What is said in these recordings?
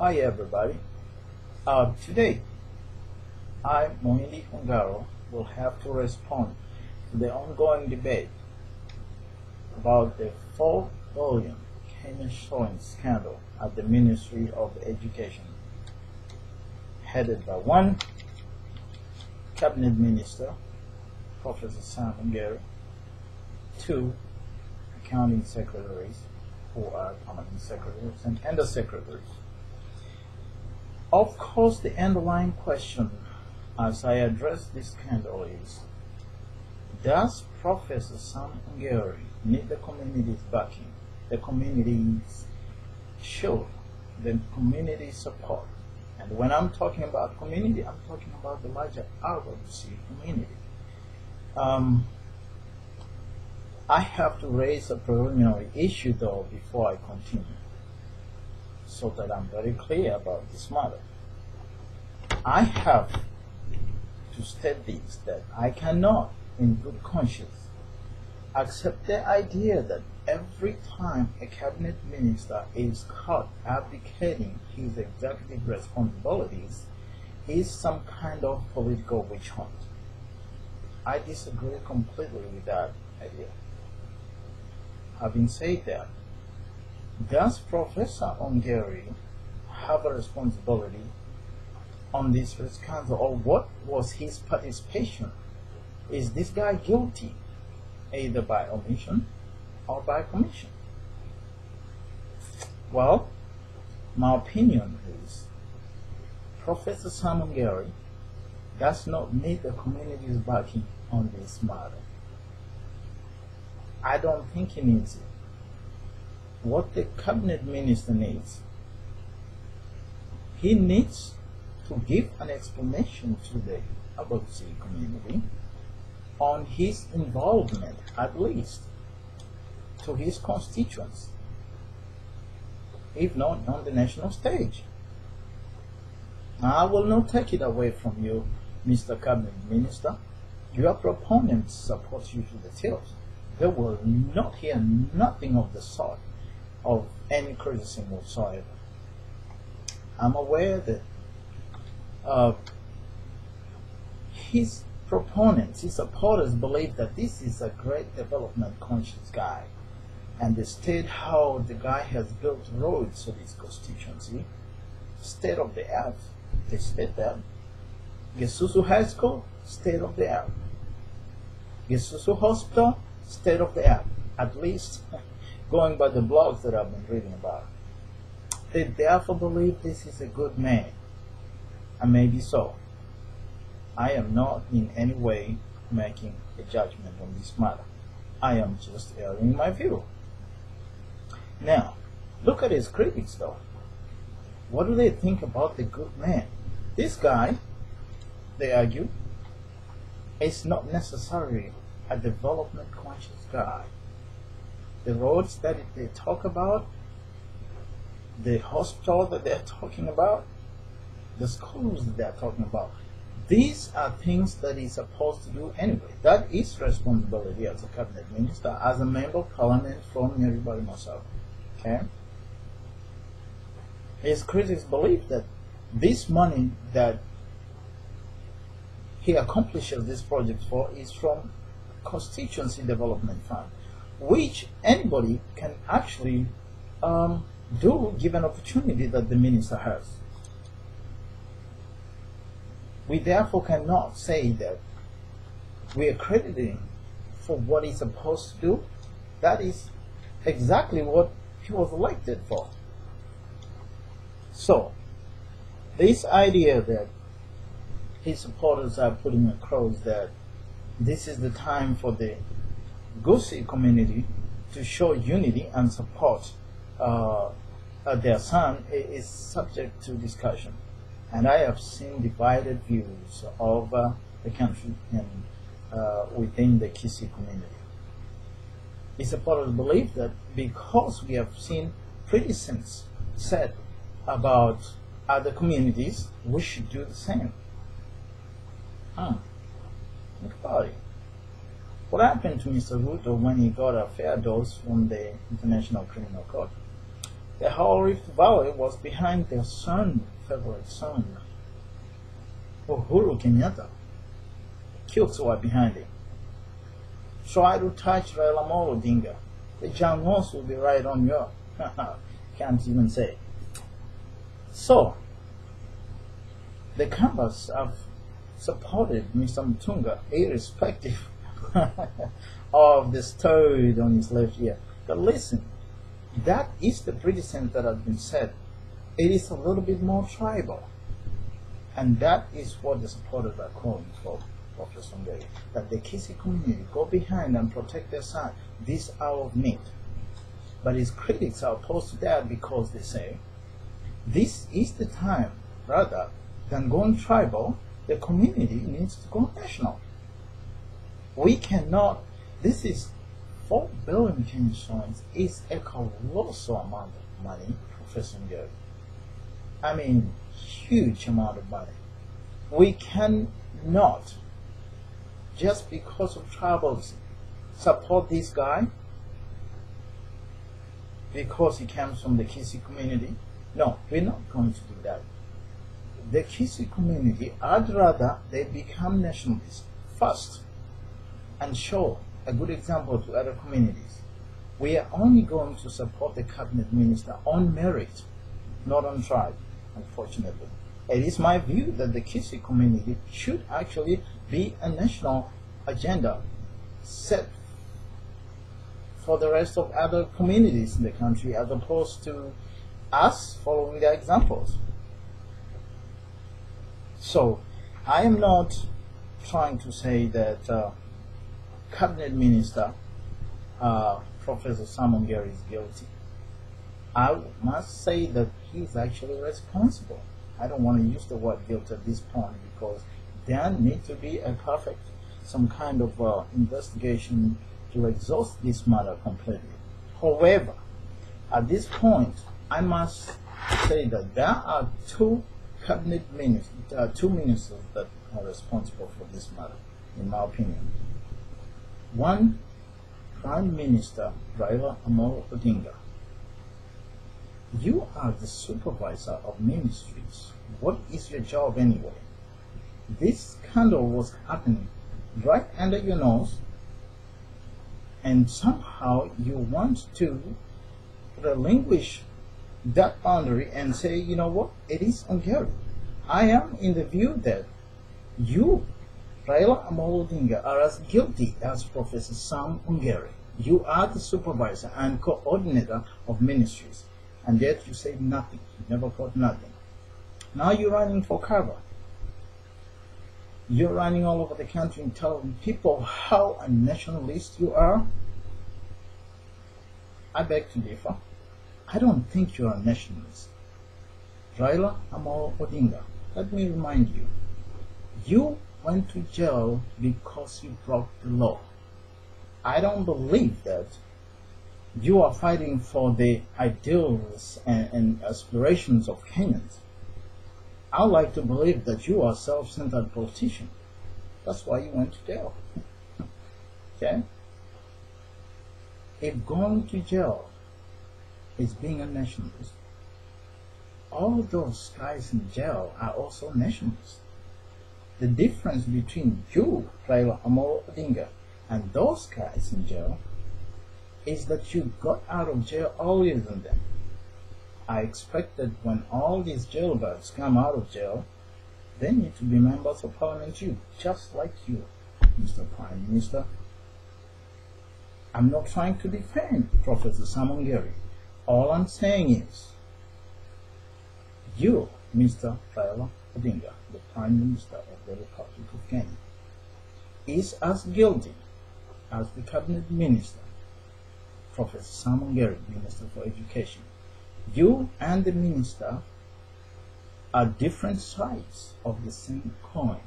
Hi everybody. Today, I, Ongeri, will have to respond to the ongoing debate about the 4 billion Kenya shilling scandal at the Ministry of Education, headed by one cabinet minister, Professor Sam Ongeri, 2 accounting secretaries, who are permanent secretaries, and undersecretaries. Of course, the underlying question as I address this scandal is, does Professor Sam Ongeri need the community's backing, the community's shield, the community support? And when I'm talking about community, I'm talking about the larger RWC community. I have to raise a preliminary issue though before I continue, so that I'm very clear about this matter. I have to state this, that I cannot, in good conscience, accept the idea that every time a cabinet minister is caught abdicating his executive responsibilities is some kind of political witch hunt. I disagree completely with that idea. Having said that, does Professor Ongeri have a responsibility on this scandal, or what was his participation? Is this guy guilty, either by omission or by commission? Well, my opinion is Professor Sam Ongeri does not need the community's backing on this matter. I don't think he needs it. What the cabinet minister needs, he needs to give an explanation to the advocacy community on his involvement, at least to his constituents, if not on the national stage. I will not take it away from you, Mr. Cabinet Minister. Your proponents support you to the tilt. They will not hear nothing of the sort of any criticism whatsoever. I'm aware that his proponents, his supporters believe that this is a great development conscious guy, and they state how the guy has built roads to his constituency, state of the art. They state that. Gesusu High School, state of the art. Gesusu Hospital, state of the art. At least going by the blogs that I've been reading about. They therefore believe this is a good man. And maybe so. I am not in any way making a judgment on this matter. I am just airing my view. Now, look at his critics though. What do they think about the good man? This guy, they argue, is not necessarily a development conscious guy. The roads that they talk about, the hospital that they're talking about, the schools that they're talking about, these are things that he's supposed to do anyway. That is responsibility as a cabinet minister, as a member of parliament from everybody myself. Okay? His critics believe that this money that he accomplishes this project for is from constituency development fund, which anybody can actually do given opportunity that the minister has. We therefore cannot say that we are crediting for what he's supposed to do. That is exactly what he was elected for. So, this idea that his supporters are putting across that this is the time for the Gusii community to show unity and support their son is subject to discussion. And I have seen divided views of the country and within the Kisii community. His supporters believe that because we have seen precedents set about other communities, we should do the same. Think about it. What happened to Mr. Ruto when he got a fair dose from the International Criminal Court? The whole Rift Valley was behind their favorite son, Uhuru Kenyatta. Kilts were behind him. Try to touch Raila Odinga. The John Moss will be right on you. Can't even say. So, the campus have supported Mr. Mutunga irrespective of the stud on his left ear. But listen, that is the precedent that has been set. It is a little bit more tribal. And that is what the supporters are calling for, Professor Ongeri. That the Kisi community go behind and protect their son this hour of need. But his critics are opposed to that because they say, this is the time, rather than going tribal, the community needs to go national. We cannot, this is 4 billion Kenyan shillings is a colossal amount of money, Professor Ongeri. I mean, huge amount of money. We cannot, just because of tribalism, support this guy because he comes from the Kisi community. No, we're not going to do that. The Kisi community, I'd rather they become nationalists first and show a good example to other communities. We are only going to support the cabinet minister on merit, not on tribe, unfortunately. It is my view that the Kisi community should actually be a national agenda set for the rest of other communities in the country, as opposed to us following their examples. So, I am not trying to say that Cabinet Minister Professor Sam Ongeri is guilty. I must say that he is actually responsible. I don't want to use the word guilt at this point because there needs to be a perfect, some kind of investigation to exhaust this matter completely. However, at this point, I must say that there are two ministers that are responsible for this matter, in my opinion. One, Prime Minister Raila Odinga. You are the supervisor of ministries. What is your job anyway? This scandal was happening right under your nose, and somehow you want to relinquish that boundary and say, you know what, it is Ongeri. I am in the view that you, Raila Odinga, are as guilty as Professor Sam Ongeri. You are the supervisor and coordinator of ministries, and yet you say nothing. You never got nothing. Now you're running for cover. You're running all over the country and telling people how a nationalist you are. I beg to differ. I don't think you're a nationalist. Raila Odinga, let me remind you, you went to jail because you broke the law. I don't believe that you are fighting for the ideals and aspirations of Kenyans. I like to believe that you are a self-centered politician. That's why you went to jail. Okay? If going to jail is being a nationalist, all those guys in jail are also nationalists. The difference between you, Raila Odinga, and those guys in jail is that you got out of jail earlier than them. I expect that when all these jailbirds come out of jail, they need to be members of parliament too, just like you, Mr. Prime Minister. I'm not trying to defend Professor Sam Ongeri. All I'm saying is, you, Mr. Raila Odinga, the Prime Minister of the Republic of Kenya, is as guilty as the Cabinet Minister, Professor Sam Ongeri, Minister for Education. You and the Minister are different sides of the same coin.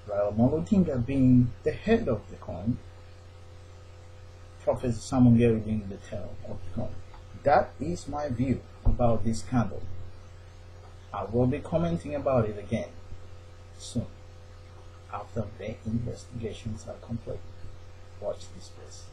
Raila Odinga being the head of the coin, Professor Sam Ongeri being the tail of the coin. That is my view about this scandal. I will be commenting about it again soon, after the investigations are complete. Watch this space.